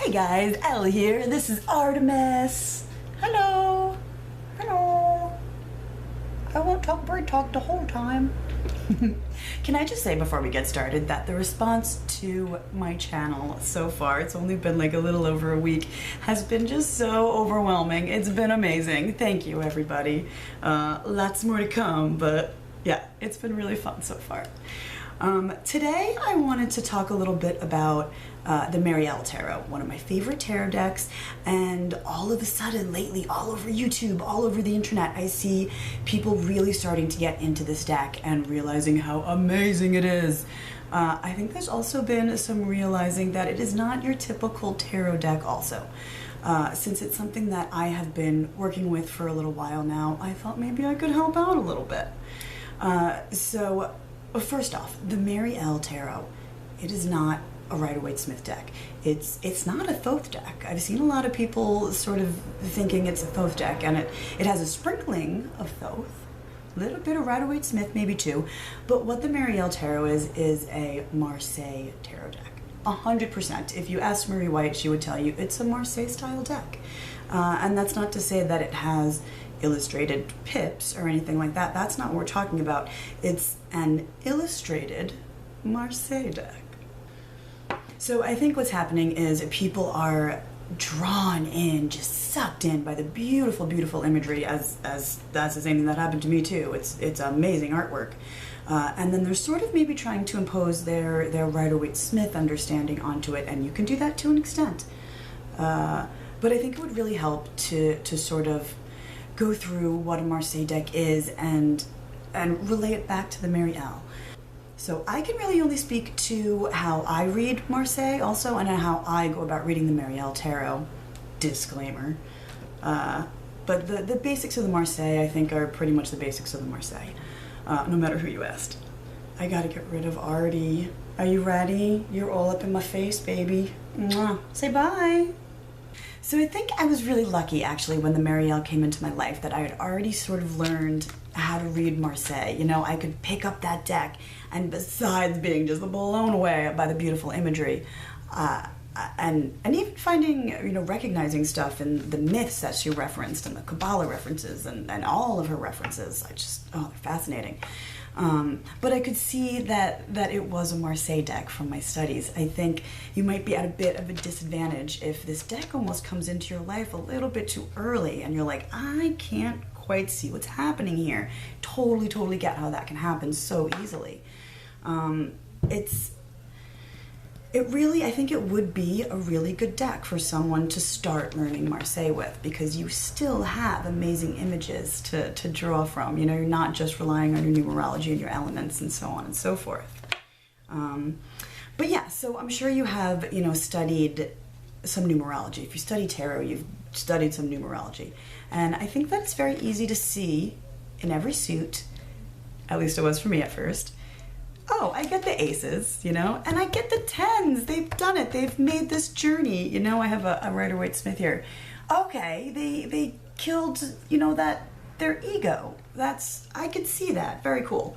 Hey guys, Elle here. This is Artemis. Hello. Hello. I won't talk bird talk the whole time. Can I just say before we get started that the response to my channel so far, it's only been like a little over a week, has been just so overwhelming. It's been amazing. Thank you, everybody. Lots more to come, but yeah, it's been really fun so far. Today I wanted to talk a little bit about the Mariel Tarot, one of my favorite tarot decks, and all of a sudden lately all over YouTube, all over the internet, I see people really starting to get into this deck and realizing how amazing it is. I think there's also been some realizing that it is not your typical tarot deck also. Since it's something that I have been working with for a little while now, I thought maybe I could help out a little bit. So first off, the Mariel Tarot, it is not a Rider-Waite-Smith deck. It's not a Thoth deck. I've seen a lot of people sort of thinking it's a Thoth deck, and it has a sprinkling of Thoth, a little bit of Rider-Waite-Smith, maybe too, but what the Mariel Tarot is a Marseille tarot deck. 100%. If you ask Marie White, she would tell you it's a Marseille style deck. And that's not to say that it has illustrated pips or anything like that. That's not what we're talking about. It's an illustrated Marseille deck. So I think what's happening is people are drawn in, just sucked in by the beautiful, beautiful imagery, as that's the same thing that happened to me too. It's amazing artwork. And then they're sort of maybe trying to impose their Rider-Waite-Smith understanding onto it, and you can do that to an extent. But I think it would really help to sort of go through what a Marseille deck is and relay it back to the Mariel. So I can really only speak to how I read Marseille also, and how I go about reading the Mariel Tarot. Disclaimer. But the basics of the Marseille, I think, are pretty much the basics of the Marseille, no matter who you asked. I gotta get rid of Artie. Are you ready? You're all up in my face, baby. Mwah. Say bye. So I think I was really lucky, actually, when the Mariel came into my life, that I had already sort of learned how to read Marseille. You know, I could pick up that deck, and besides being just blown away by the beautiful imagery, and even finding, you know, recognizing stuff in the myths that she referenced and the Kabbalah references and all of her references, they're fascinating. But I could see that it was a Marseille deck from my studies. I think you might be at a bit of a disadvantage if this deck almost comes into your life a little bit too early and you're like, I can't quite see what's happening here. Totally get how that can happen so easily. I think it would be a really good deck for someone to start learning Marseille with, because you still have amazing images to draw from. You know, you're not just relying on your numerology and your elements and so on and so forth. But yeah, so I'm sure you have, you know, studied some numerology. If you study tarot, you've studied some numerology. And I think that it's very easy to see in every suit, at least it was for me at first, oh, I get the aces, you know, and I get the tens. They've done it. They've made this journey. You know, I have a Rider-Waite-Smith here. Okay, they killed, you know, their ego. I could see that. Very cool.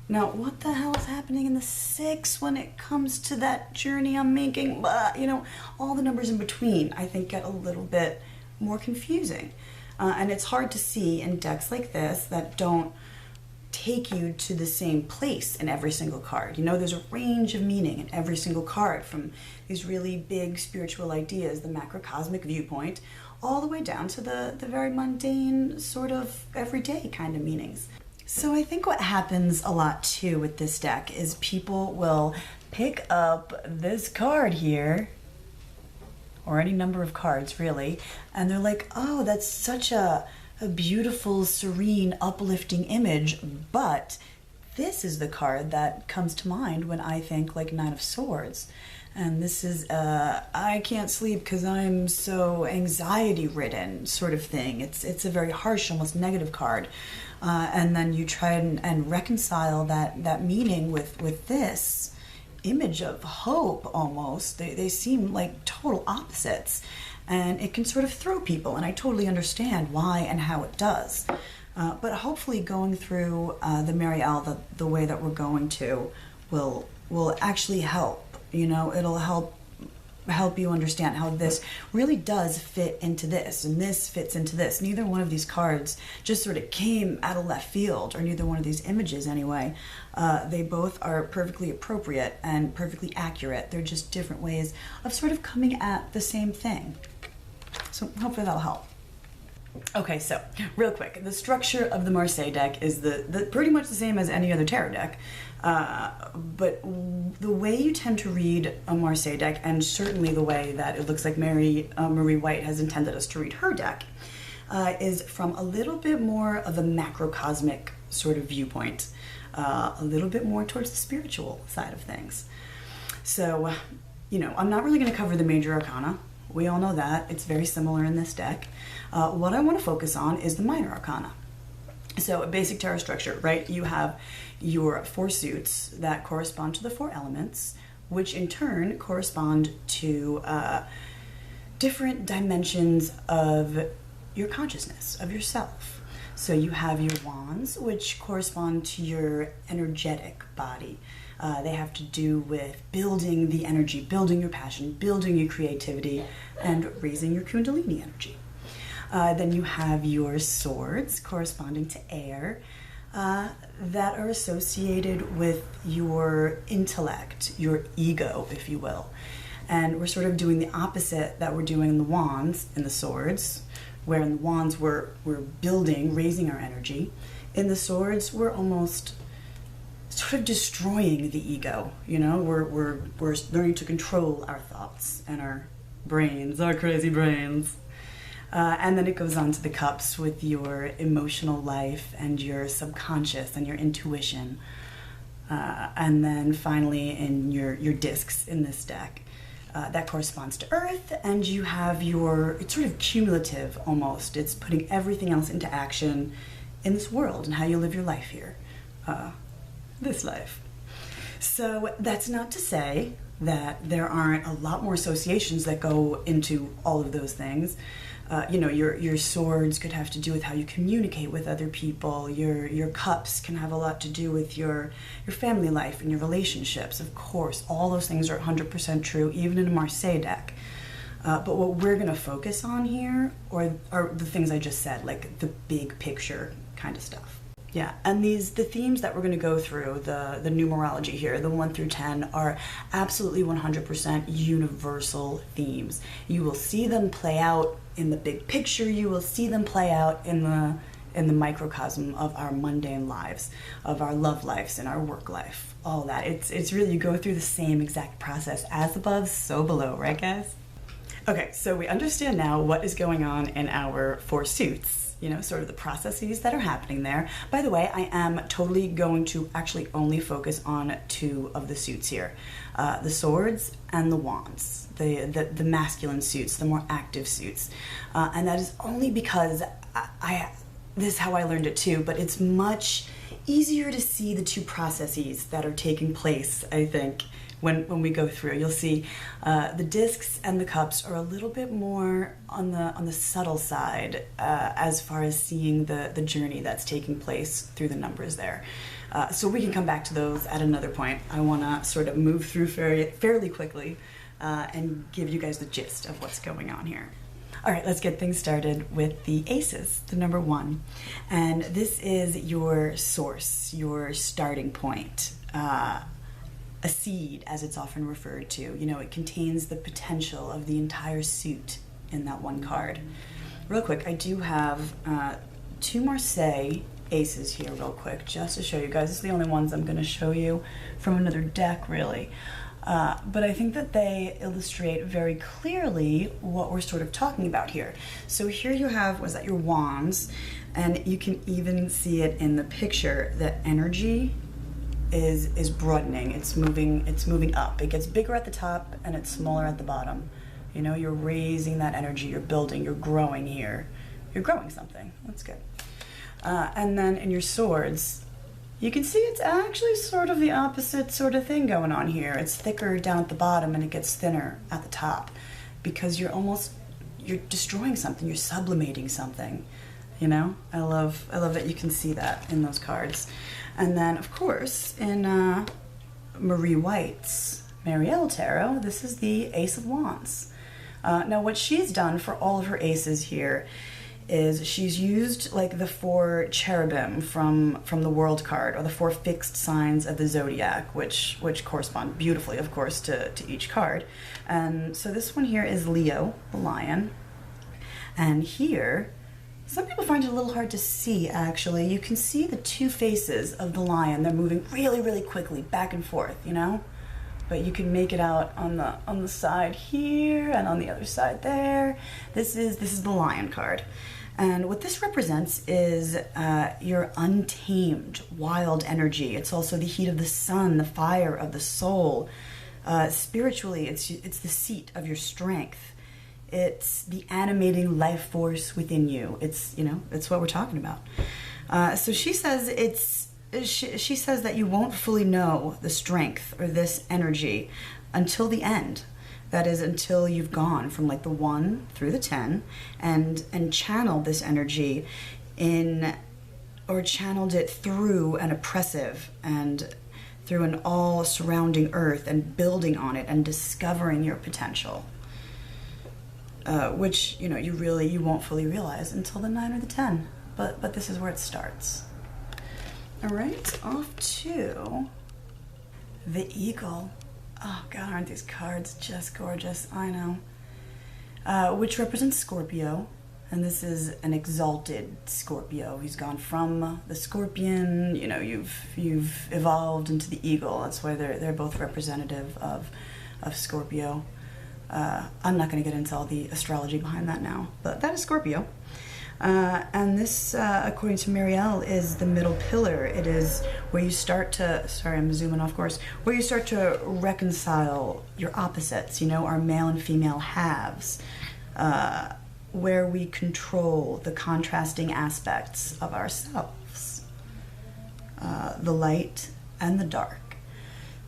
Now, what the hell is happening in the six when it comes to that journey I'm making? You know, all the numbers in between, I think, get a little bit more confusing. And it's hard to see in decks like this that don't take you to the same place in every single card. You know, there's a range of meaning in every single card, from these really big spiritual ideas, the macrocosmic viewpoint, all the way down to the very mundane, sort of everyday kind of meanings. So I think what happens a lot too with this deck is people will pick up this card here, or any number of cards really, and they're like, oh, that's such a beautiful, serene, uplifting image, but this is the card that comes to mind when I think like Nine of Swords. And this is, I can't sleep because I'm so anxiety-ridden sort of thing. It's a very harsh, almost negative card. And then you try and reconcile that meaning with this image of hope almost. They seem like total opposites. And it can sort of throw people, and I totally understand why and how it does. But hopefully going through the Mariel the way that we're going to will actually help. You know, it'll help help you understand how this really does fit into this, and this fits into this. Neither one of these cards just sort of came out of left field, or neither one of these images anyway. They both are perfectly appropriate and perfectly accurate. They're just different ways of sort of coming at the same thing. So hopefully that'll help. Okay, so real quick, the structure of the Marseille deck is the pretty much the same as any other tarot deck, but the way you tend to read a Marseille deck, and certainly the way that it looks like Marie White has intended us to read her deck, is from a little bit more of a macrocosmic sort of viewpoint, a little bit more towards the spiritual side of things. So, you know, I'm not really going to cover the major arcana. We all know that. It's very similar in this deck. What I want to focus on is the minor arcana. So a basic tarot structure, right? You have your 4 suits that correspond to the 4 elements, which in turn correspond to different dimensions of your consciousness, of yourself. So you have your wands, which correspond to your energetic body. They have to do with building the energy, building your passion, building your creativity, and raising your kundalini energy. Then you have your swords corresponding to air that are associated with your intellect, your ego, if you will. And we're sort of doing the opposite that we're doing in the wands, in the swords, where in the wands we're building, raising our energy. In the swords, we're almost sort of destroying the ego, you know? We're learning to control our thoughts and our brains, our crazy brains. And then it goes on to the cups with your emotional life and your subconscious and your intuition. And then finally in your discs in this deck, that corresponds to earth, and you have it's sort of cumulative almost. It's putting everything else into action in this world and how you live your life here. This life. So that's not to say that there aren't a lot more associations that go into all of those things. You know, your swords could have to do with how you communicate with other people. Your cups can have a lot to do with your family life and your relationships. Of course, all those things are 100% true, even in a Marseille deck. But what we're going to focus on here are the things I just said, like the big picture kind of stuff. Yeah, and the themes that we're going to go through, the numerology here, the 1 through 10, are absolutely 100% universal themes. You will see them play out in the big picture. You will see them play out in the microcosm of our mundane lives, of our love lives and our work life, all that. It's really, you go through the same exact process, as above, so below, right guys? Okay, so we understand now what is going on in our 4 suits. You know, sort of the processes that are happening there. By the way, I am totally going to actually only focus on 2 of the suits here. The swords and the wands, the masculine suits, the more active suits. And that is only because this is how I learned it too, but it's much easier to see the 2 processes that are taking place, I think, when we go through. You'll see the discs and the cups are a little bit more on the subtle side as far as seeing the journey that's taking place through the numbers there. So we can come back to those at another point. I want to sort of move through fairly quickly and give you guys the gist of what's going on here. All right, let's get things started with the aces, the number 1. And this is your source, your starting point. A seed, as it's often referred to. You know, it contains the potential of the entire suit in that one card. Real quick, I do have 2 Marseille aces here real quick, just to show you guys. This is the only ones I'm going to show you from another deck, really. But I think that they illustrate very clearly what we're sort of talking about here. So here you have, was that your wands, and you can even see it in the picture, that energy is broadening. It's moving up. It gets bigger at the top and it's smaller at the bottom. You know, you're raising that energy, you're building, you're growing here. You're growing something. That's good. And then in your swords, you can see it's actually sort of the opposite sort of thing going on here. It's thicker down at the bottom and it gets thinner at the top, because you're destroying something, you're sublimating something. You know, I love that you can see that in those cards. And then, of course, in Marie White's Mariel tarot, this is the Ace of Wands. Now what she's done for all of her aces here is she's used like the 4 cherubim from the world card, or the 4 fixed signs of the zodiac, which correspond beautifully, of course, to each card. And so this one here is Leo, the lion. And here, some people find it a little hard to see, actually. You can see the 2 faces of the lion. They're moving really, really quickly, back and forth, you know? But you can make it out on the side here and on the other side there. This is the lion card. And what this represents is your untamed, wild energy. It's also the heat of the sun, the fire of the soul. Spiritually, it's the seat of your strength. It's the animating life force within you. It's what we're talking about. So she says she says that you won't fully know the strength or this energy until the end. That is, until you've gone from like the 1 through the 10 and channeled this energy channeled it through an oppressive and through an all surrounding earth, and building on it and discovering your potential. Which, you won't fully realize until the 9 or the 10. But this is where it starts. All right, off to the eagle. Oh God, aren't these cards just gorgeous? I know. Which represents Scorpio, and this is an exalted Scorpio. He's gone from the scorpion, you've evolved into the eagle. That's why they're both representative of Scorpio. I'm not going to get into all the astrology behind that now, but that is Scorpio. And this, according to Mariel, is the middle pillar. It is where you start to, sorry, I'm zooming off course, where you start to reconcile your opposites, our male and female halves, where we control the contrasting aspects of ourselves, the light and the dark.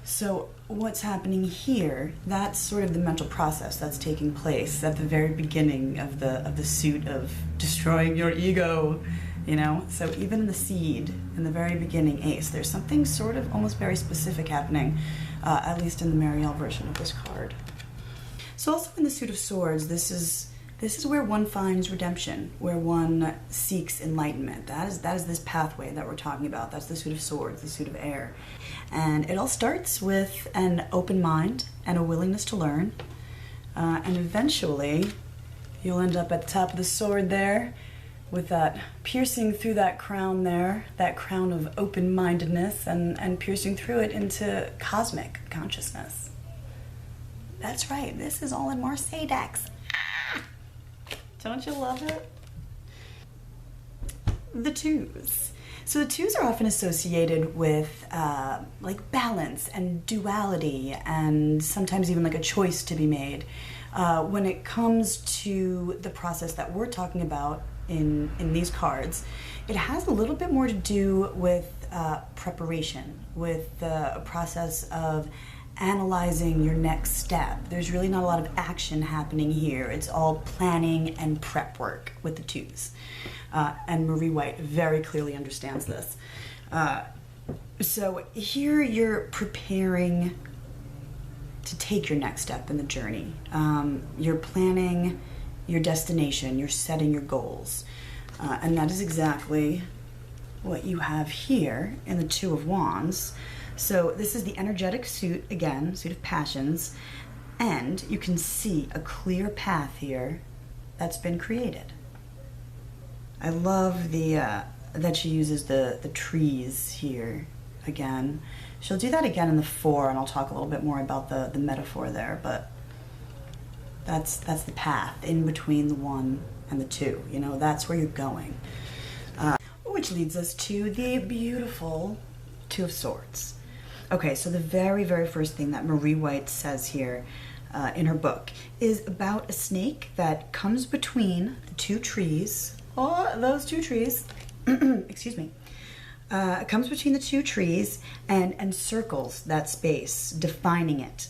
So what's happening here, that's sort of the mental process that's taking place at the very beginning of the suit of destroying your ego, So even in the seed, in the very beginning ace, there's something sort of almost very specific happening, at least in the Mariel version of this card. So also in the suit of swords, this is where one finds redemption, where one seeks enlightenment. That is this pathway that we're talking about. That's the suit of swords, the suit of air. And it all starts with an open mind and a willingness to learn. And eventually, you'll end up at the top of the sword there, with that piercing through that crown there, that crown of open-mindedness, and piercing through it into cosmic consciousness. That's right, this is all in Marseille decks. Don't you love it? The 2s. So the 2s are often associated with like balance and duality, and sometimes even like a choice to be made. When it comes to the process that we're talking about in these cards, it has a little bit more to do with preparation, with the process of analyzing your next step. There's really not a lot of action happening here. It's all planning and prep work with the 2s. And Marie White very clearly understands this. So here you're preparing to take your next step in the journey. You're planning your destination, you're setting your goals. And that is exactly what you have here in the 2 of Wands. So this is the energetic suit, again, suit of passions, and you can see a clear path here that's been created. I love that she uses the trees here again. She'll do that again in the 4, and I'll talk a little bit more about the metaphor there, but that's the path in between the 1 and the 2. That's where you're going. Which leads us to the beautiful 2 of Swords. Okay, so the very, very first thing that Marie White says here in her book is about a snake that comes between the 2 trees. Oh, those 2 trees. Excuse me. Comes between the 2 trees and circles that space, defining it,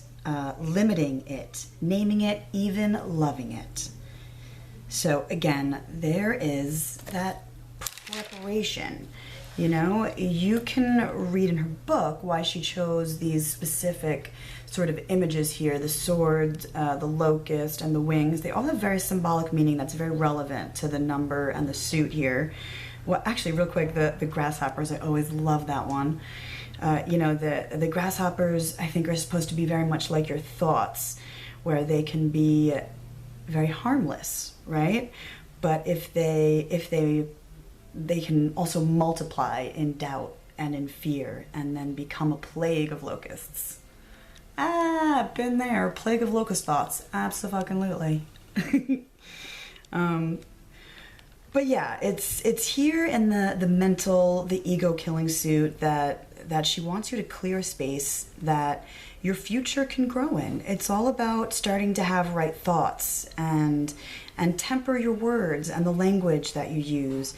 limiting it, naming it, even loving it. So again, there is that preparation. You can read in her book why she chose these specific sort of images here, the sword, the locust, and the wings, they all have very symbolic meaning that's very relevant to the number and the suit here. Well, actually, real quick, the grasshoppers, I always love that one. You know, the grasshoppers, I think, are supposed to be very much like your thoughts, where they can be very harmless, right? But if they can also multiply in doubt and in fear, and then become a plague of locusts. Ah, been there. Plague of locust thoughts. Abso-fucking-lutely. But yeah, it's here in the mental, the ego-killing suit that she wants you to clear a space that your future can grow in. It's all about starting to have right thoughts and temper your words and the language that you use,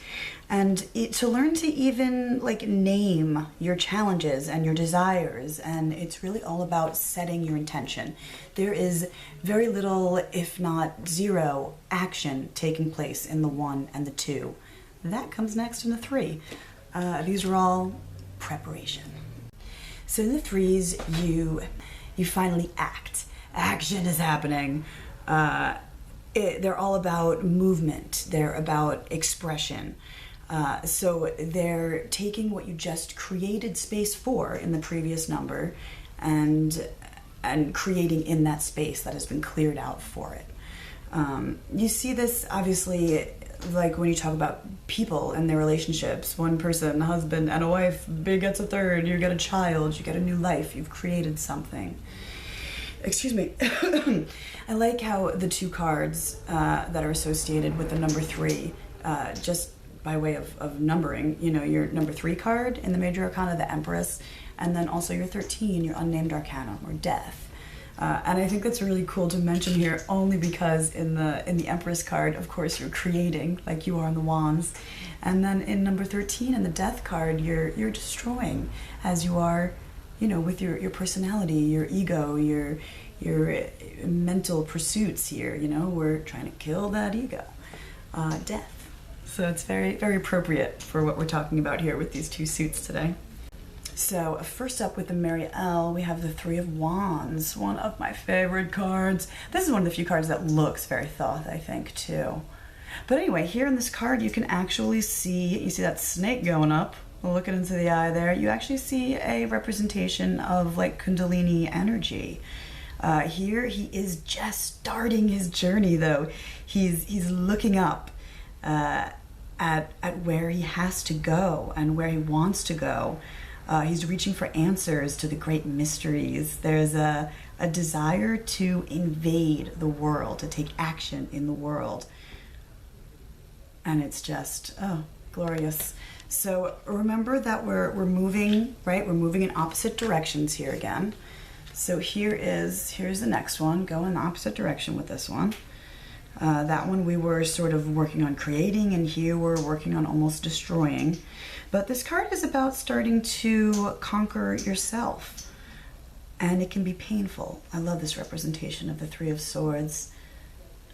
and to learn to even like name your challenges and your desires. And it's really all about setting your intention. There is very little, if not zero, action taking place in the 1 and the 2. That comes next in the 3. These are all preparation. So in the 3s, you finally act. Action is happening. They're all about movement. They're about expression. So they're taking what you just created space for in the previous number and creating in that space that has been cleared out for it. You see this obviously like when you talk about people and their relationships. One person, a husband and a wife, begets a third, you get a child, you get a new life, you've created something. Excuse me. I like how the 2 cards that are associated with the number 3, just by way of numbering, you know, your number 3 card in the major arcana, the Empress, and then also your 13, your unnamed arcana, or death. And I think that's really cool to mention here, only because in the Empress card, of course, you're creating, like you are in the Wands, and then in number 13, in the Death card, you're destroying, as you are, you know, with your personality, your ego, your mental pursuits here. You know, we're trying to kill that ego, death. So it's very, very appropriate for what we're talking about here with these 2 suits today. So first up with the Mariel, we have the 3 of Wands, one of my favorite cards. This is one of the few cards that looks very Thoth, I think, too. But anyway, here in this card, you can actually see, you see that snake going up, looking into the eye there. You actually see a representation of like Kundalini energy. Here, he is just starting his journey, though. He's looking up at where he has to go and where he wants to go. He's reaching for answers to the great mysteries. There's a desire to invade the world, to take action in the world. And it's just, oh, glorious. So remember that we're moving, right? We're moving in opposite directions here again. So here's the next one. Go in the opposite direction with this one. That one we were sort of working on creating, and here we're working on almost destroying. But this card is about starting to conquer yourself, and it can be painful. I love this representation of the 3 of Swords.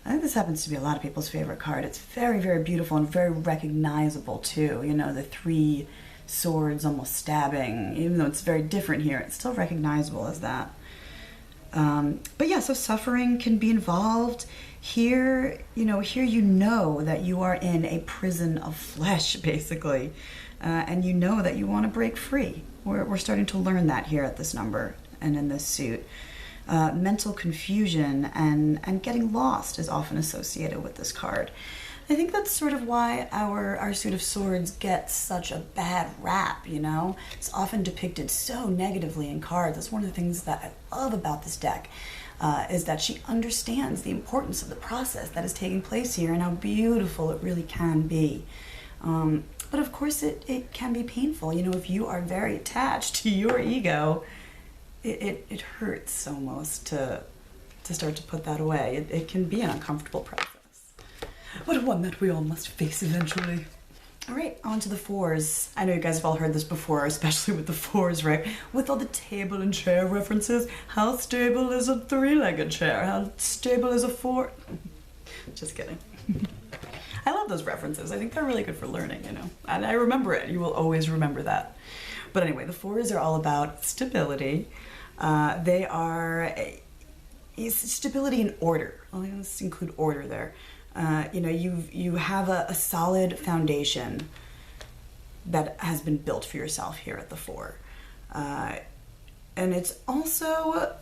I think this happens to be a lot of people's favorite card. It's very, very beautiful and very recognizable too. You know, the 3 swords almost stabbing, even though it's very different here, it's still recognizable as that. But yeah, so suffering can be involved. Here you know that you are in a prison of flesh, basically, and you know that you want to break free. We're starting to learn that here at this number and in this suit. Mental confusion and getting lost is often associated with this card. I think that's sort of why our suit of swords gets such a bad rap, you know? It's often depicted so negatively in cards. That's one of the things that I love about this deck, is that she understands the importance of the process that is taking place here and how beautiful it really can be. But of course it can be painful. You know, if you are very attached to your ego, it hurts almost to start to put that away. It can be an uncomfortable process, but one that we all must face eventually. All right, on to the 4s. I know you guys have all heard this before, especially with the 4s, right? With all the table and chair references. How stable is a 3-legged chair? How stable is a 4? Just kidding. I love those references. I think they're really good for learning, you know? And I remember it. You will always remember that. But anyway, the 4s are all about stability. They are stability and order. Let's include order there. You know, you have a solid foundation that has been built for yourself here at the Four. And it's also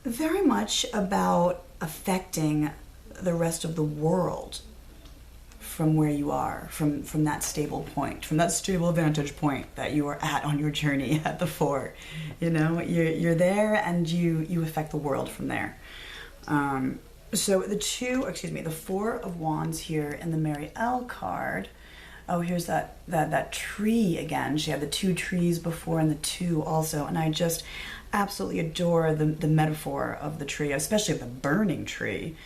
very much about affecting the rest of the world from where you are, from that stable point, from that stable vantage point that you are at on your journey at the Four. You know, you're there and you affect the world from there. So the Four of Wands here in the Mariel card. Oh, here's that tree again. She had the 2 trees before and the 2 also, and I just absolutely adore the metaphor of the tree, especially the burning tree.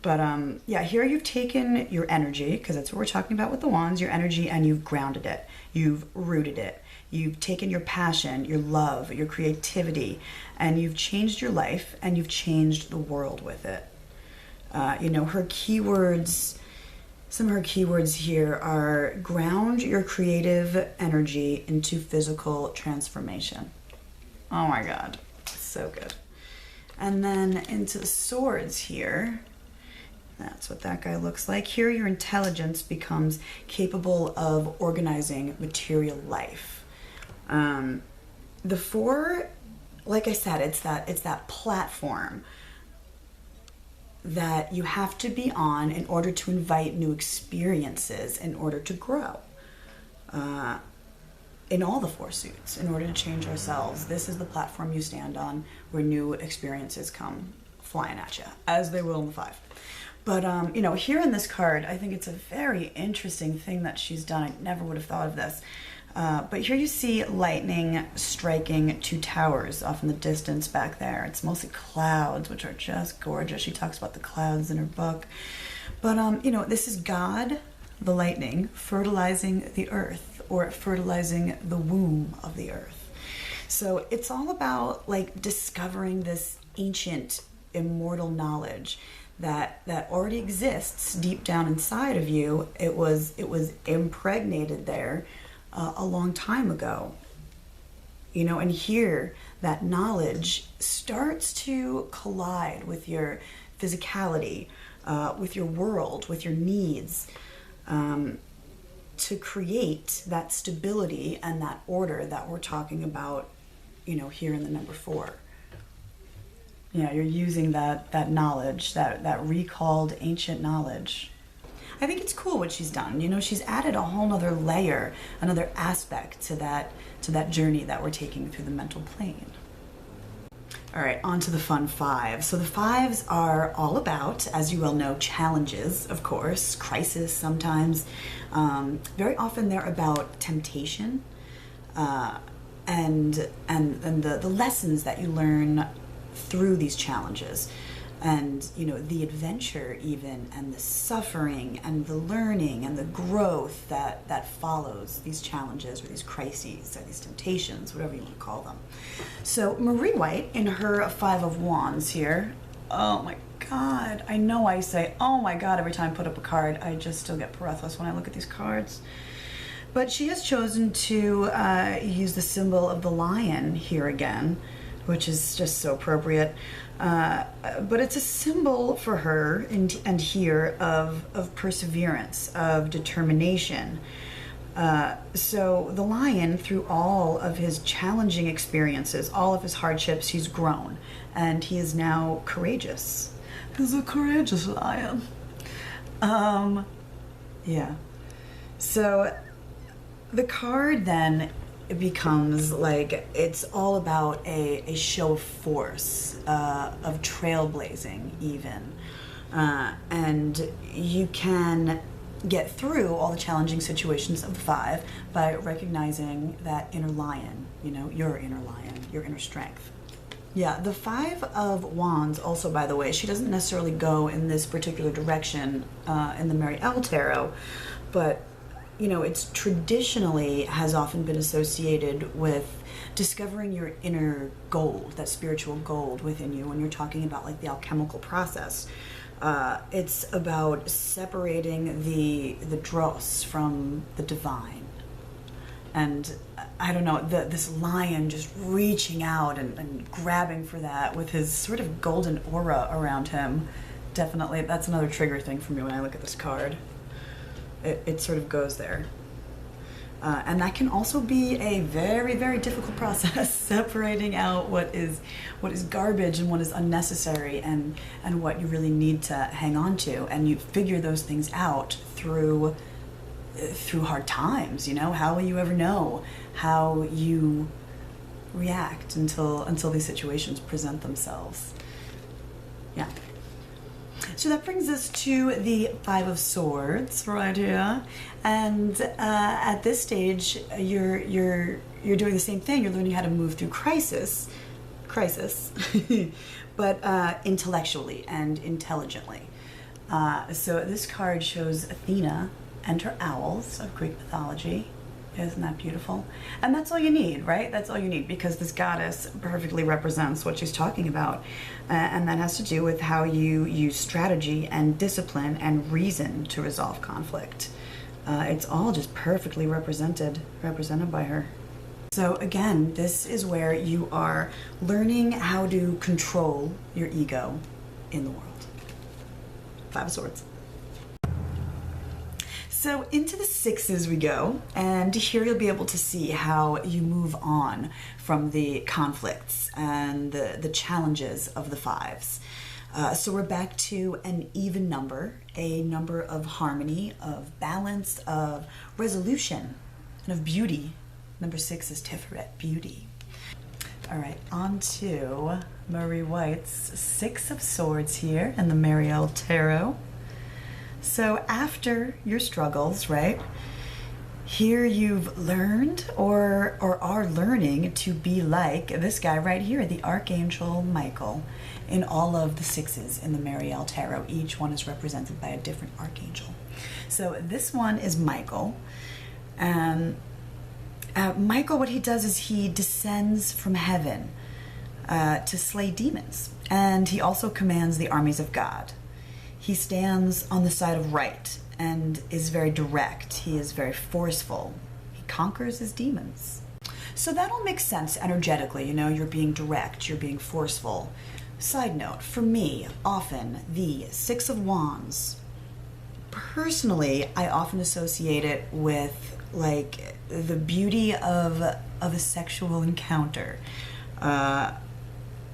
But yeah, here you've taken your energy, because that's what we're talking about with the wands, your energy, and you've grounded it. You've rooted it. You've taken your passion, your love, your creativity, and you've changed your life, and you've changed the world with it. You know, her keywords, some of her keywords here are ground your creative energy into physical transformation. Oh my God, so good. And then into the swords here. That's what that guy looks like. Here your intelligence becomes capable of organizing material life. The Four, like I said, it's that platform that you have to be on in order to invite new experiences, in order to grow. In all the 4 suits, in order to change ourselves, this is the platform you stand on where new experiences come flying at you, as they will in the 5. But, you know, here in this card, I think it's a very interesting thing that she's done. I never would have thought of this. But here you see lightning striking 2 towers off in the distance back there. It's mostly clouds, which are just gorgeous. She talks about the clouds in her book. But, you know, this is God, the lightning, fertilizing the earth, or fertilizing the womb of the earth. So it's all about, like, discovering this ancient, immortal knowledge that already exists deep down inside of you. It was impregnated there a long time ago, you know, and here that knowledge starts to collide with your physicality, with your world, with your needs, to create that stability and that order that we're talking about, you know, here in the number 4. Yeah, you're using that knowledge, that recalled ancient knowledge. I think it's cool what she's done. You know, she's added a whole nother layer, another aspect to that journey that we're taking through the mental plane. All right, on to the fun 5. So the 5s are all about, as you well know, challenges, of course, crisis sometimes. Very often they're about temptation and the lessons that you learn through these challenges, and, you know, the adventure even, and the suffering and the learning and the growth that follows these challenges or these crises or these temptations, whatever you want to call them. So Marie White, in her 5 of Wands here, oh my God, I know I say oh my God every time I put up a card. I just still get breathless when I look at these cards. But she has chosen to use the symbol of the lion here again, which is just so appropriate. But it's a symbol for her and here of perseverance, of determination. So the lion, through all of his challenging experiences, all of his hardships, he's grown, and he is now courageous. He's a courageous lion. Yeah. So the card then, it becomes like it's all about a show of force, of trailblazing even, and you can get through all the challenging situations of the 5 by recognizing that inner lion, you know, your inner lion, your inner strength. Yeah, the 5 of Wands also, by the way, she doesn't necessarily go in this particular direction in the Mariel Tarot, but you know, it's traditionally has often been associated with discovering your inner gold, that spiritual gold within you when you're talking about like the alchemical process. It's about separating the dross from the divine, And I don't know, this lion just reaching out and grabbing for that with his sort of golden aura around him. Definitely, that's another trigger thing for me when I look at this card. It sort of goes there. And that can also be a very, very difficult process, separating out what is garbage and what is unnecessary, and what you really need to hang on to. And you figure those things out through hard times. You know, how will you ever know how you react until these situations present themselves? Yeah. So that brings us to the Five of Swords right here, and at this stage, you're doing the same thing. You're learning how to move through crisis, but intellectually and intelligently. So this card shows Athena and her owls of Greek mythology. Isn't that beautiful? And that's all you need, right? That's all you need, because this goddess perfectly represents what she's talking about. And that has to do with how you use strategy and discipline and reason to resolve conflict. It's all just perfectly represented by her. So again, this is where you are learning how to control your ego in the world. Five of Swords. So into the sixes we go, and here you'll be able to see how you move on from the conflicts and the challenges of the fives. So we're back to an even number, a number of harmony, of balance, of resolution, and of beauty. Number 6 is Tiferet, beauty. All right, on to Marie White's Six of Swords here in the Mariel Tarot. So after your struggles, right, here you've learned or are learning to be like this guy right here, the Archangel Michael, in all of the sixes in the Mariel Tarot. Each one is represented by a different archangel. So this one is Michael. Michael, what he does is he descends from heaven to slay demons, and he also commands the armies of God. He stands on the side of right and is very direct. He is very forceful. He conquers his demons. So that all makes sense energetically. You know, you're being direct, you're being forceful. Side note, for me, often the Six of Wands, personally, I often associate it with like the beauty of a sexual encounter.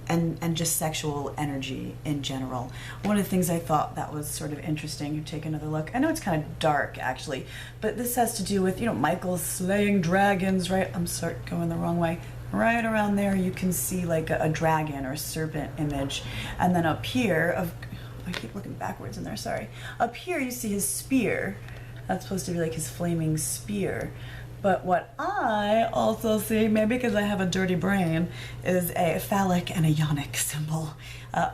And just sexual energy in general. One of the things I thought that was sort of interesting, you take another look. I know it's kind of dark actually, but this has to do with, you know, Michael slaying dragons, right? I'm sorry, going the wrong way. Right around there you can see like a dragon or a serpent image. And then up here, I keep looking backwards in there, sorry. Up here you see his spear. That's supposed to be like his flaming spear. But what I also see, maybe because I have a dirty brain, is a phallic and a yonic symbol.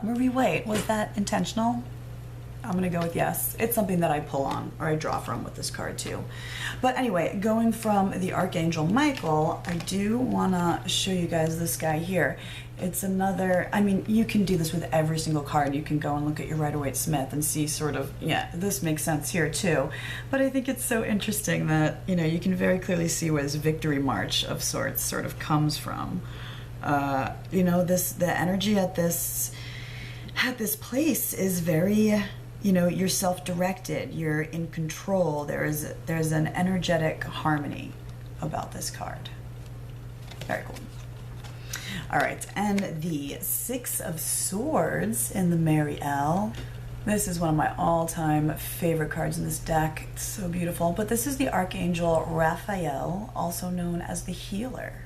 Marie White, was that intentional? I'm gonna go with yes. It's something that I pull on, or I draw from with this card too. But anyway, going from the Archangel Michael, I do wanna show you guys this guy here. It's another, I mean, you can do this with every single card. You can go and look at your Rider-Waite-Smith and see sort of, yeah, this makes sense here too. But I think it's so interesting that, you know, you can very clearly see where this victory march of sorts sort of comes from. You know, the energy at this place is very, you know, you're self-directed, you're in control. There's an energetic harmony about this card. Very cool. All right, and the Six of Swords in the Mariel. This is one of my all-time favorite cards in this deck. It's so beautiful. But this is the Archangel Raphael, also known as the Healer.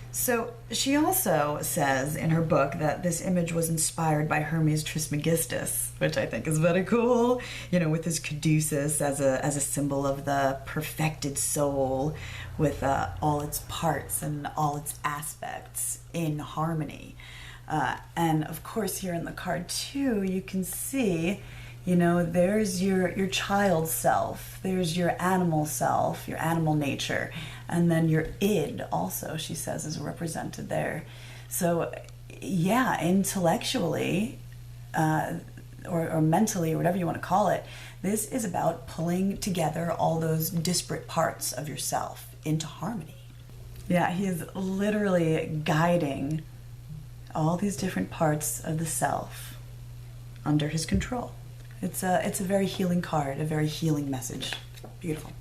So she also says in her book that this image was inspired by Hermes Trismegistus, which I think is very cool. You know, with his caduceus as a symbol of the perfected soul, with all its parts and all its aspects in harmony. And of course, here in the card too, you can see, you know, there's your child self, there's your animal self, your animal nature, and then your id also, she says, is represented there. So yeah, intellectually, or mentally, or whatever you want to call it, this is about pulling together all those disparate parts of yourself into harmony. Yeah, he is literally guiding all these different parts of the self under his control. It's a very healing card, a very healing message. Beautiful.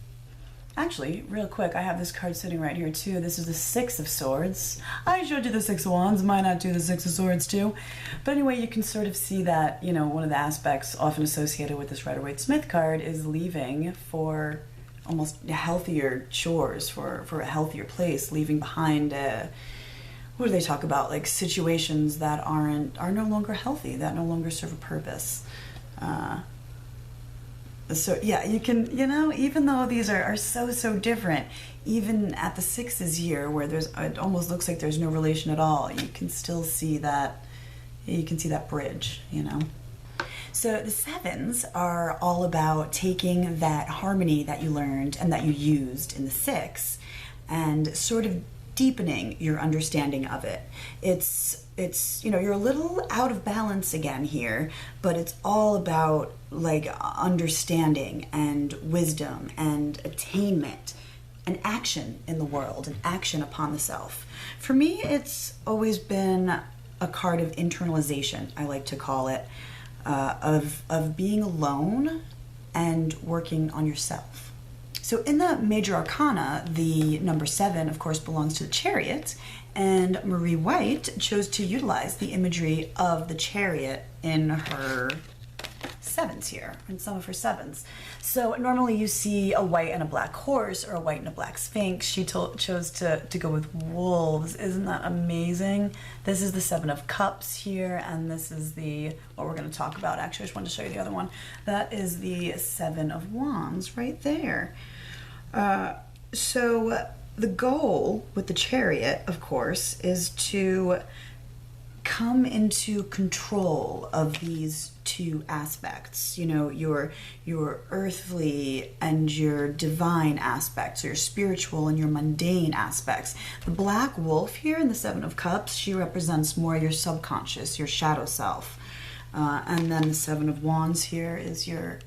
Actually, real quick, I have this card sitting right here too. This is the Six of Swords. I showed you the Six of Wands. Might not do the Six of Swords too. But anyway, you can sort of see that, you know, one of the aspects often associated with this Rider-Waite-Smith card is leaving for almost healthier chores, for a healthier place, leaving behind what do they talk about? Like situations that are no longer healthy, that no longer serve a purpose. So yeah, you can, you know, even though these are so different, even at the sixes here where it almost looks like there's no relation at all, you can still see that, bridge, you know. So the sevens are all about taking that harmony that you learned and that you used in the six and sort of deepening your understanding of it. It's you know, you're a little out of balance again here, but it's all about like understanding and wisdom and attainment and action in the world and action upon the self. For me, it's always been a card of internalization, I like to call it, of being alone and working on yourself. So in the major arcana, the number 7, of course, belongs to the Chariot, and Marie White chose to utilize the imagery of the Chariot in her sevens here, in some of her sevens. So normally you see a white and a black horse or a white and a black sphinx. She chose to go with wolves. Isn't that amazing? This is the 7 of Cups here, and this is what we're going to talk about. Actually, I just wanted to show you the other one. That is the 7 of Wands right there. So the goal with the Chariot, of course, is to come into control of these two aspects, you know, your earthly and your divine aspects, your spiritual and your mundane aspects. The black wolf here in the 7 of Cups, she represents more your subconscious, your shadow self. And then the 7 of Wands here is your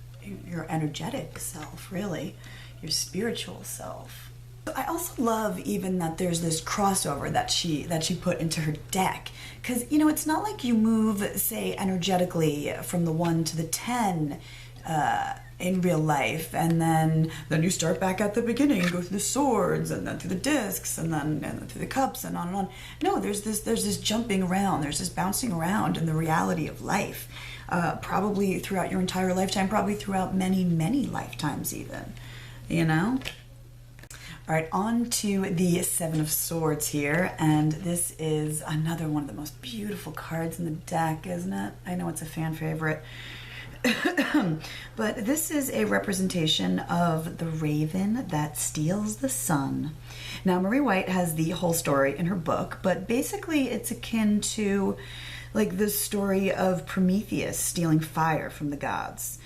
energetic self, really, your spiritual self. I also love even that there's this crossover that she put into her deck, because, you know, it's not like you move, say, energetically from the 1 to the 10 in real life, and then you start back at the beginning and go through the swords and then through the discs and then through the cups and on and on. No, there's this jumping around, there's this bouncing around in the reality of life, probably throughout your entire lifetime, probably throughout many lifetimes even, you know. All right, on to the 7 of Swords here, and this is another one of the most beautiful cards in the deck, isn't it? I know it's a fan favorite. But this is a representation of the raven that steals the sun. Now, Marie White has the whole story in her book, but basically it's akin to like the story of Prometheus stealing fire from the gods.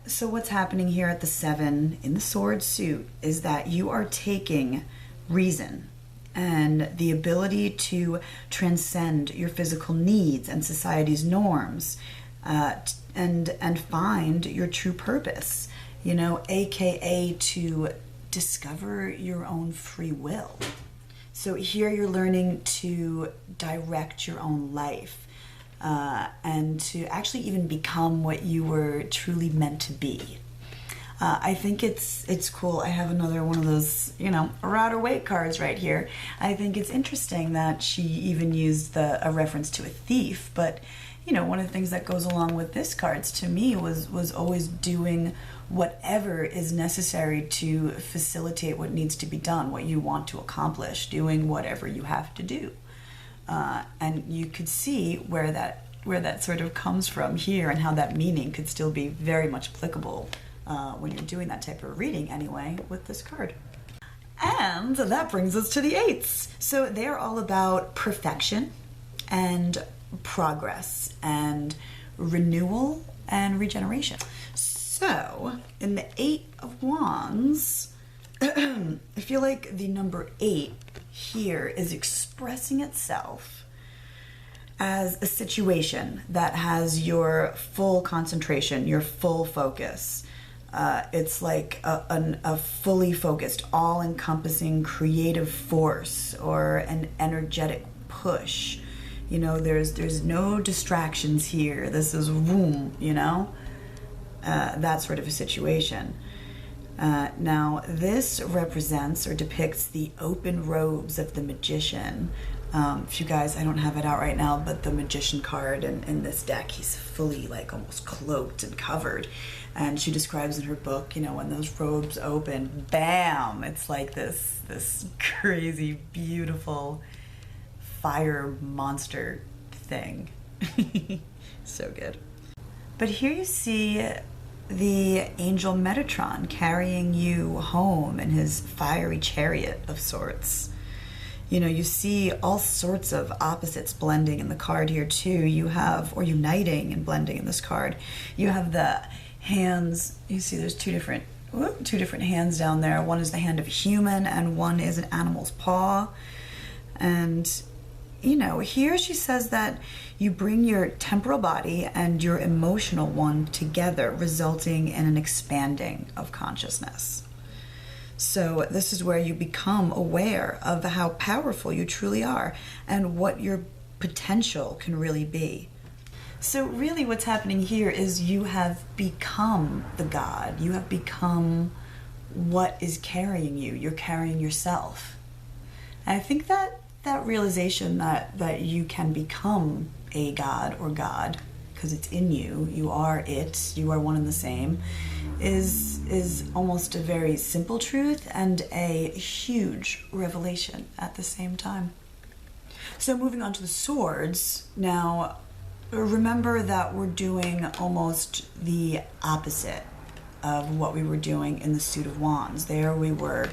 So what's happening here at the 7 in the sword suit is that you are taking reason and the ability to transcend your physical needs and society's norms, and find your true purpose, you know, aka to discover your own free will. So here you're learning to direct your own life, and to actually even become what you were truly meant to be. I think it's cool. I have another one of those, you know, Rider-Waite cards right here. I think it's interesting that she even used a reference to a thief, but, you know, one of the things that goes along with this cards to me was always doing whatever is necessary to facilitate what needs to be done, what you want to accomplish, doing whatever you have to do. And you could see where that sort of comes from here and how that meaning could still be very much applicable when you're doing that type of reading anyway with this card. And that brings us to the 8s. So they're all about perfection and progress and renewal and regeneration. So in the 8 of Wands, I feel like the number 8 here is expressing itself as a situation that has your full concentration, your full focus. It's like a fully focused, all-encompassing creative force or an energetic push. You know, there's no distractions here. This is boom, you know? That sort of a situation. Now, this represents or depicts the open robes of the magician. If you guys, I don't have it out right now, but the magician card in this deck, he's fully like almost cloaked and covered. And she describes in her book, you know, when those robes open, bam, it's like this crazy, beautiful fire monster thing. So good. But here you see the angel Metatron carrying you home in his fiery chariot of sorts. You know, you see all sorts of opposites blending in the card here too. You have, or uniting and blending in this card. You have the hands, you see there's two different hands down there. One is the hand of a human and one is an animal's paw. And you know, here she says that you bring your temporal body and your emotional one together, resulting in an expanding of consciousness. So this is where you become aware of how powerful you truly are and what your potential can really be. So really what's happening here is you have become the God. You have become what is carrying you. You're carrying yourself. And I think that realization that you can become a God or God, because it's in you, you are it, you are one and the same, is almost a very simple truth and a huge revelation at the same time. So moving on to the swords, now remember that we're doing almost the opposite of what we were doing in the Suit of Wands. There we were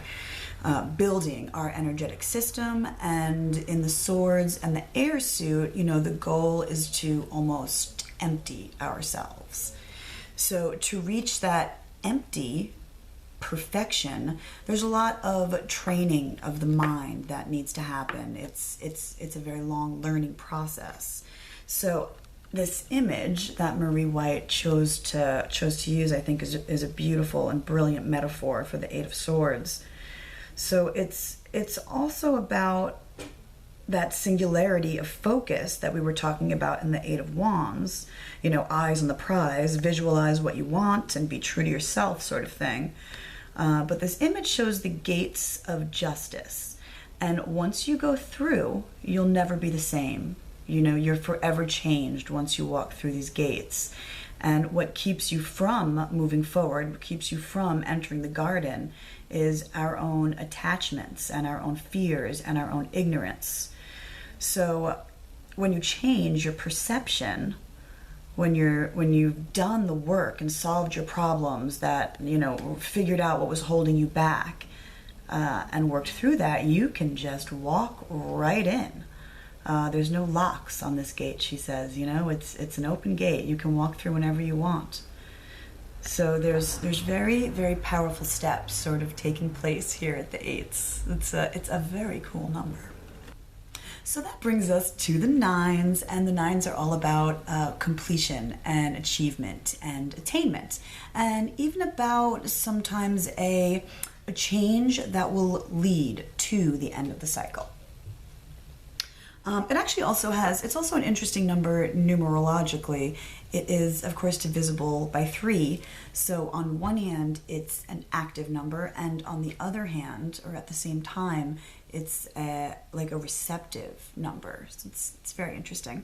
building our energetic system, and in the swords and the air suit, you know, the goal is to almost empty ourselves. So to reach that empty perfection, there's a lot of training of the mind that needs to happen. It's a very long learning process. So this image that Marie White chose to use, I think, is a beautiful and brilliant metaphor for the Eight of Swords. So it's also about that singularity of focus that we were talking about in the Eight of Wands. You know, eyes on the prize, visualize what you want and be true to yourself sort of thing. But this image shows the gates of justice. And once you go through, you'll never be the same. You know, you're forever changed once you walk through these gates. And what keeps you from moving forward, what keeps you from entering the garden, is our own attachments and our own fears and our own ignorance. So when you change your perception, when you've done the work and solved your problems, that, you know, figured out what was holding you back, and worked through that, you can just walk right in. There's no locks on this gate, she says. You know, it's an open gate. You can walk through whenever you want. So there's very, very powerful steps sort of taking place here at the eights. It's a very cool number. So that brings us to the nines, and the nines are all about completion and achievement and attainment, and even about sometimes a change that will lead to the end of the cycle. It actually also it's also an interesting number numerologically. It is, of course, divisible by 3. So on one hand, it's an active number, and on the other hand, or at the same time, it's like a receptive number. So it's very interesting.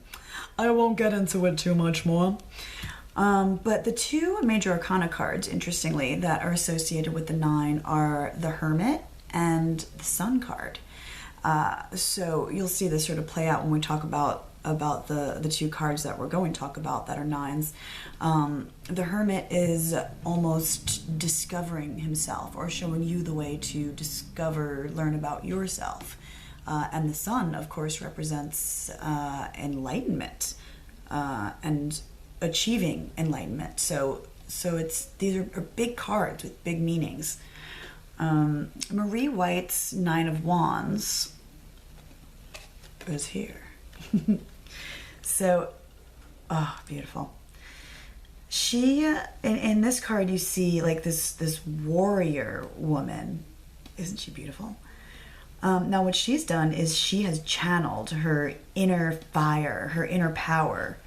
I won't get into it too much more. But the 2 major arcana cards, interestingly, that are associated with the 9 are the Hermit and the Sun card. So you'll see this sort of play out when we talk about the 2 cards that we're going to talk about that are 9s. The Hermit is almost discovering himself, or showing you the way to learn about yourself. And the Sun, of course, represents enlightenment and achieving enlightenment. So these are big cards with big meanings. Marie White's 9 of Wands is here. So, beautiful. She, in this card, you see like this warrior woman. Isn't she beautiful? Now what she's done is she has channeled her inner fire, her inner power,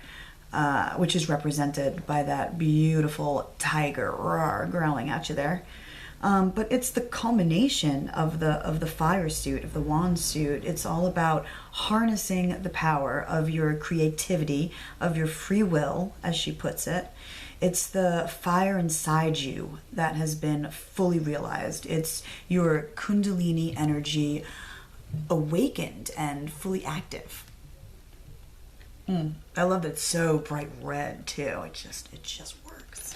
which is represented by that beautiful tiger roar growling at you there. But it's the culmination of the fire suit, of the wand suit. It's all about harnessing the power of your creativity, of your free will, as she puts it. It's the fire inside you that has been fully realized. It's your Kundalini energy awakened and fully active. I love that it's so bright red too. It just works.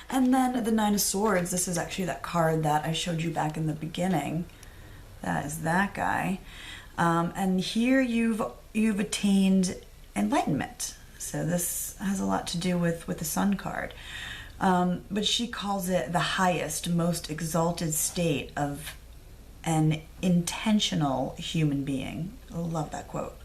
And then the Nine of Swords. This is actually that card that I showed you back in the beginning. That is that guy. And here you've attained enlightenment. So this has a lot to do with the Sun card. But she calls it the highest, most exalted state of an intentional human being. I love that quote.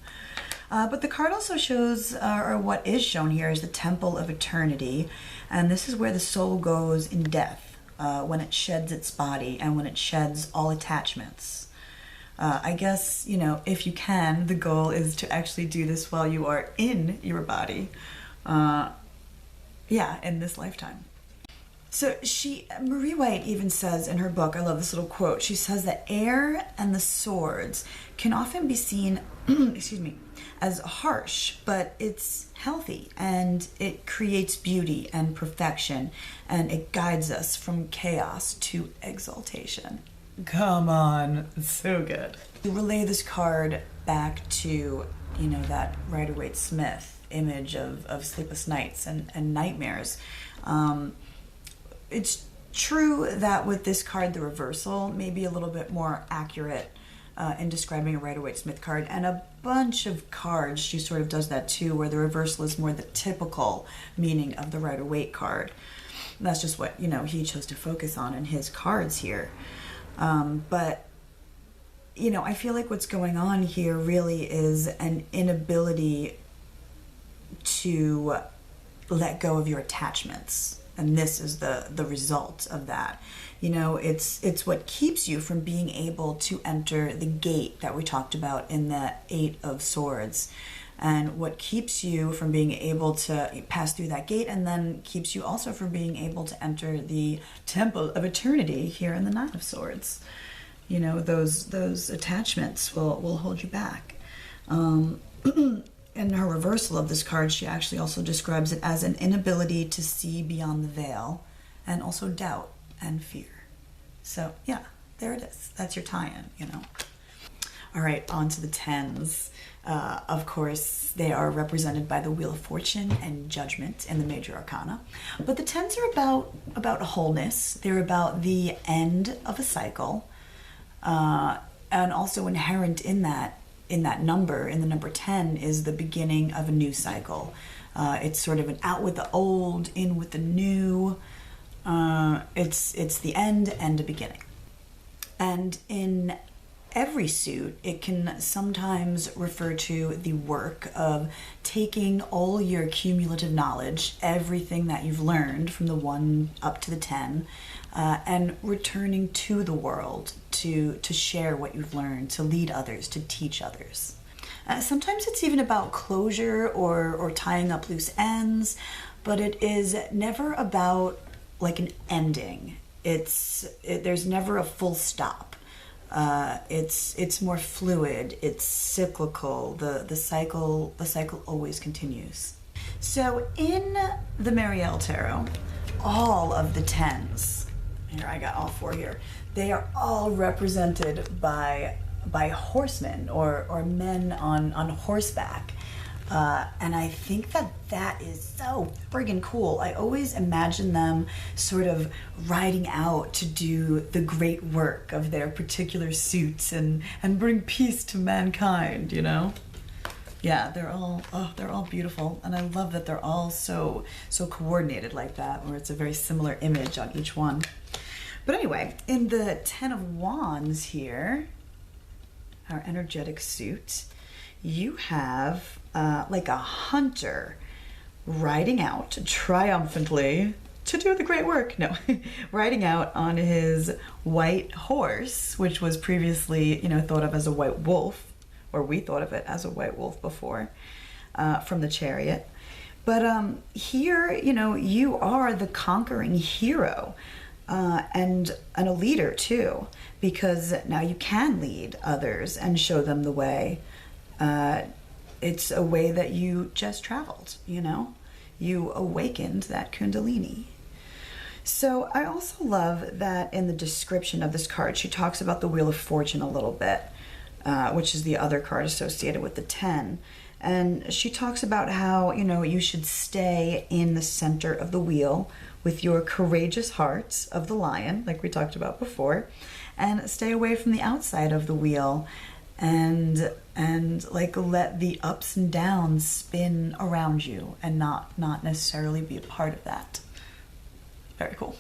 But the card also shows, or what is shown here, is the Temple of Eternity. And this is where the soul goes in death, when it sheds its body and when it sheds all attachments. I guess, you know, if you can, the goal is to actually do this while you are in your body. Yeah, in this lifetime. So Marie White even says in her book, I love this little quote, she says that air and the swords can often be seen, excuse me, as harsh, but it's healthy and it creates beauty and perfection and it guides us from chaos to exaltation. Come on, it's so good. You relay this card back to, you know, that Rider-Waite-Smith image of sleepless nights and nightmares. It's true that with this card, the reversal may be a little bit more accurate in describing a Rider-Waite-Smith card, and a bunch of cards she sort of does that too, where the reversal is more the typical meaning of the Rider-Waite card. And that's just what, you know, he chose to focus on in his cards here. But, you know, I feel like what's going on here really is an inability to let go of your attachments. And this is the result of that. You know, it's what keeps you from being able to enter the gate that we talked about in the Eight of Swords. And what keeps you from being able to pass through that gate, and then keeps you also from being able to enter the Temple of Eternity here in the Nine of Swords. You know, those attachments will hold you back. In her reversal of this card, she actually also describes it as an inability to see beyond the veil, and also doubt and fear. So yeah, there it is. That's your tie-in, you know. All right, on to the tens. Of course, they are represented by the Wheel of Fortune and Judgment in the Major Arcana. But the tens are about wholeness. They're about the end of a cycle. And also inherent in that number, in the number 10, is the beginning of a new cycle. It's sort of an out with the old, in with the new. It's the end and a beginning. And in every suit, it can sometimes refer to the work of taking all your cumulative knowledge, everything that you've learned from the 1 up to the 10, and returning to the world to share what you've learned, to lead others, to teach others. Sometimes it's even about closure or tying up loose ends, but it is never about like an ending. There's never a full stop. It's more fluid, it's cyclical, the cycle always continues. So in the Mariel Tarot, all of the tens, here I got all 4 here, they are all represented by horsemen or men on horseback. And I think that is so friggin' cool. I always imagine them sort of riding out to do the great work of their particular suits and bring peace to mankind, you know? Yeah, they're all beautiful, and I love that they're all so coordinated like that, where it's a very similar image on each one. But anyway, in the 10 of Wands here, our energetic suit, you have like a hunter riding out triumphantly to do the great work. No, riding out on his white horse, which was previously, thought of as a white wolf, or we thought of it as a white wolf before, from the chariot. But here, you are the conquering hero, and a leader too, because now you can lead others and show them the way. It's a way that you just traveled, you awakened that Kundalini. So I also love that in the description of this card, she talks about the Wheel of Fortune a little bit, which is the other card associated with the 10. And she talks about how, you should stay in the center of the wheel with your courageous heart of the lion, like we talked about before, and stay away from the outside of the wheel and like let the ups and downs spin around you and not necessarily be a part of that. Very cool.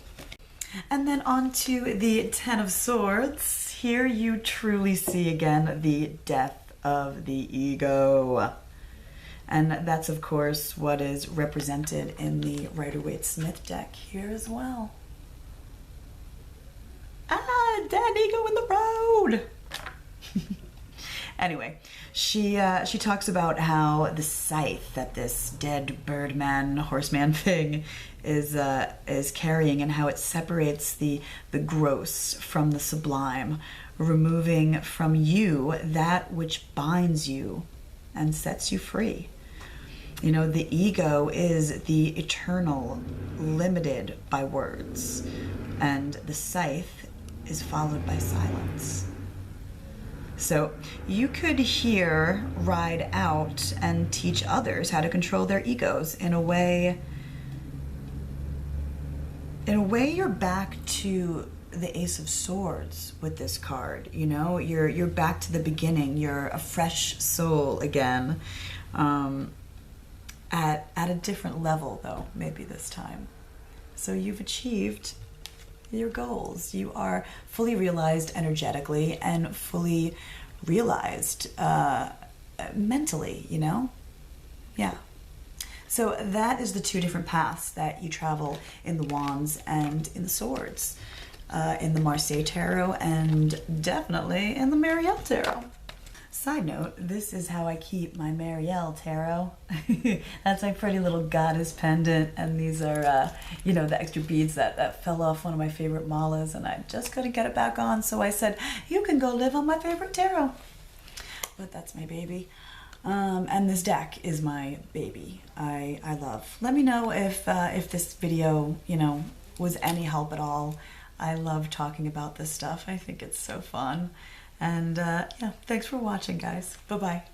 And then on to the 10 of Swords. Here you truly see again the death of the ego. And that's, of course, what is represented in the Rider-Waite-Smith deck here as well. Dead ego in the road! Anyway, she talks about how the scythe that this dead birdman, horseman thing is carrying, and how it separates the gross from the sublime, removing from you that which binds you and sets you free. The ego is the eternal, limited by words, and the scythe is followed by silence. So you could here ride out and teach others how to control their egos in a way you're back to the Ace of Swords with this card. You're back to the beginning. You're a fresh soul again, at a different level though, maybe this time. So you've achieved your goals. You are fully realized energetically and fully realized mentally, Yeah. So that is the two different paths that you travel in the Wands and in the Swords, in the Marseille Tarot and definitely in the Mariel Tarot. Side note, this is how I keep my Mariel Tarot. That's my pretty little goddess pendant, and these are, the extra beads that fell off one of my favorite malas, and I just couldn't get it back on, so I said, you can go live on my favorite tarot. But that's my baby. And this deck is my baby. I love. Let me know if this video, was any help at all. I love talking about this stuff. I think it's so fun. And yeah, thanks for watching, guys. Bye-bye.